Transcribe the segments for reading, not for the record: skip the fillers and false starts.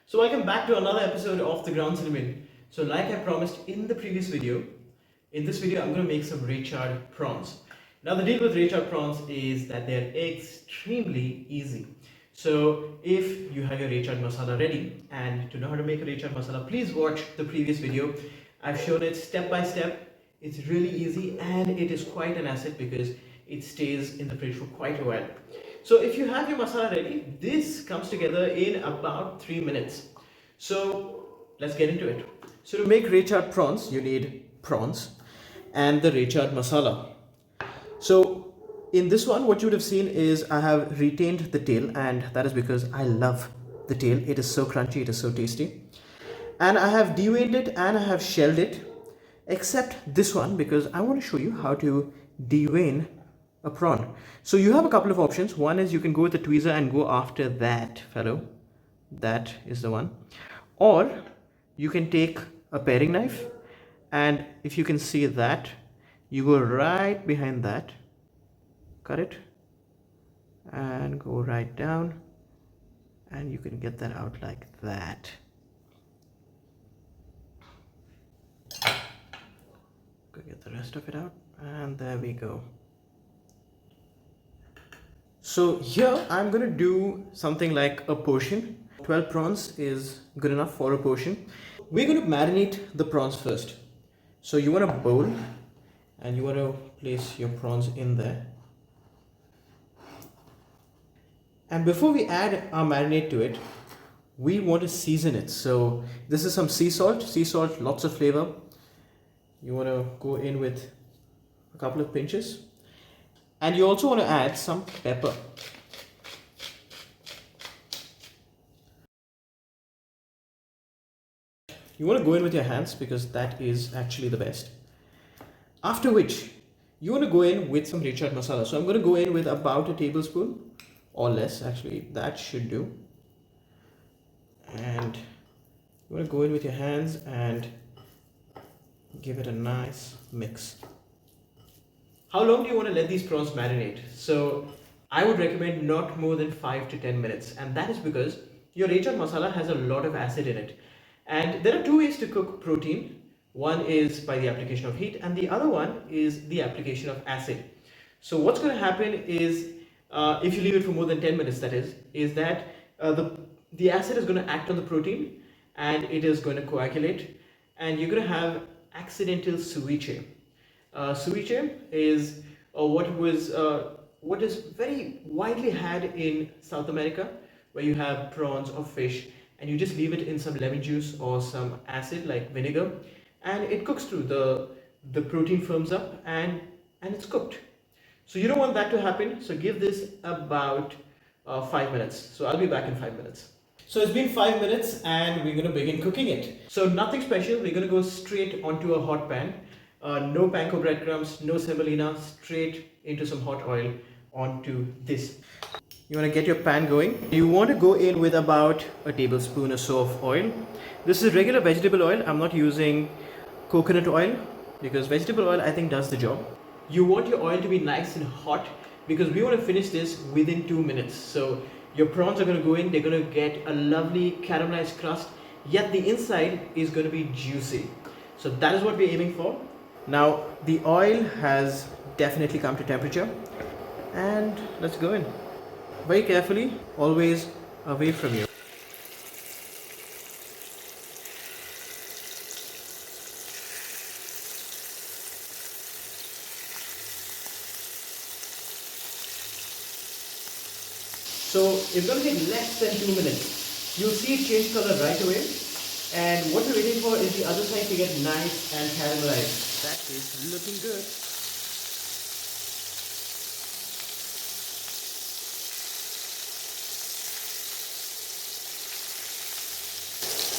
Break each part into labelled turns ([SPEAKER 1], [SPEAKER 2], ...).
[SPEAKER 1] So welcome back to another episode of The Ground Cinnamon. So like I promised in the previous video, in this video I'm going to make some Recheado prawns. Now the deal with Recheado prawns is that they're extremely easy. So if you have your Recheado masala ready, and to know how to make a Recheado masala, please watch the previous video. I've shown it step by step. It's really easy and it is quite an asset because it stays in the fridge for quite a while. So if you have your masala ready, this comes together in about 3 minutes. So let's get into it. So to make Recheado prawns, you need prawns and the Recheado masala. So in this one, what you would have seen is I have retained the tail, and that is because I love the tail. It is so crunchy, it is so tasty. And I have deveined it and I have shelled it, except this one because I want to show you how to devein a prawn. So you have a couple of options. One is you can go with the tweezer and go after that fellow. That is the one. Or you can take a paring knife, and if you can see that, you go right behind that, cut it, and go right down, and you can get that out like that. Go get the rest of it out, and there we go. So here I'm going to do something like a portion. 12 prawns is good enough for a portion. We're going to marinate the prawns first. So you want a bowl and you want to place your prawns in there. And before we add our marinade to it, we want to season it. So this is some sea salt, lots of flavor. You want to go in with a couple of pinches. And you also want to add some pepper. You want to go in with your hands because that is actually the best. After which, you want to go in with some Recheado masala. So I'm going to go in with about a tablespoon or less, actually, that should do. And you want to go in with your hands and give it a nice mix. How long do you want to let these prawns marinate? So I would recommend not more than 5 to 10 minutes. And that is because your Recheado masala has a lot of acid in it. And there are two ways to cook protein. One is by the application of heat, and the other one is the application of acid. So what's going to happen is, if you leave it for more than 10 minutes, that is that the acid is going to act on the protein and it is going to coagulate, and you're going to have accidental ceviche. Ceviche is what is very widely had in South America, where you have prawns or fish and you just leave it in some lemon juice or some acid like vinegar, and it cooks through. The protein firms up and it's cooked. So you don't want that to happen, so give this about 5 minutes. So I'll be back in 5 minutes. So it's been 5 minutes and we're going to begin cooking it. So nothing special, we're going to go straight onto a hot pan. No panko breadcrumbs, no semolina, straight into some hot oil onto this. You want to get your pan going. You want to go in with about a tablespoon or so of oil. This is regular vegetable oil. I'm not using coconut oil because vegetable oil I think does the job. You want your oil to be nice and hot because we want to finish this within 2 minutes. So your prawns are going to go in, they're going to get a lovely caramelized crust, yet the inside is going to be juicy. So that is what we're aiming for. Now the oil has definitely come to temperature, and let's go in. Very carefully, always away from you. So it's going to take less than 2 minutes. You'll see it change color right away. And what we're waiting for is the other side to get nice and caramelized. That is looking good.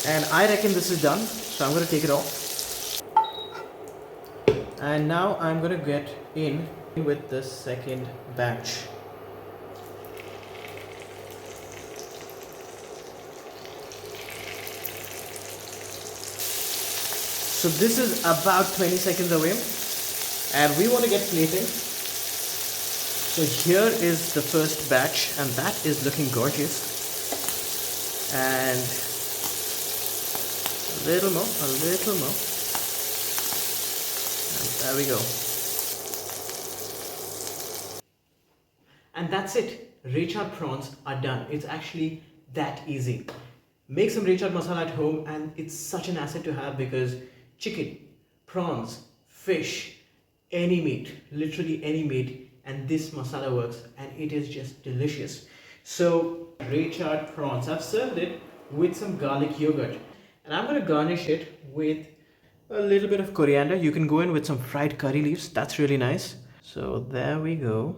[SPEAKER 1] And I reckon this is done, so I'm going to take it off. And now I'm going to get in with the second batch. So this is about 20 seconds away, and we want to get plating. So here is the first batch, and that is looking gorgeous. And little more, a little more. And there we go. And that's it. Recheado prawns are done. It's actually that easy. Make some recheado masala at home and it's such an asset to have because chicken, prawns, fish, any meat, literally any meat, and this masala works and it is just delicious. So recheado prawns, I've served it with some garlic yogurt and I'm going to garnish it with a little bit of coriander. You can go in with some fried curry leaves. That's really nice. So there we go.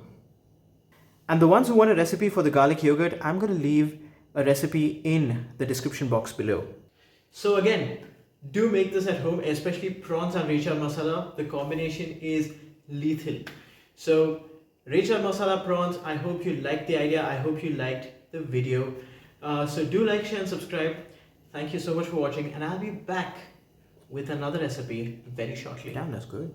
[SPEAKER 1] And the ones who want a recipe for the garlic yogurt, I'm going to leave a recipe in the description box below. So again, do make this at home, especially prawns and recheado masala. The combination is lethal. So recheado masala prawns, I hope you liked the idea. I hope you liked the video. So do like, share and subscribe. Thank you so much for watching and I'll be back with another recipe very shortly. Damn, that's good.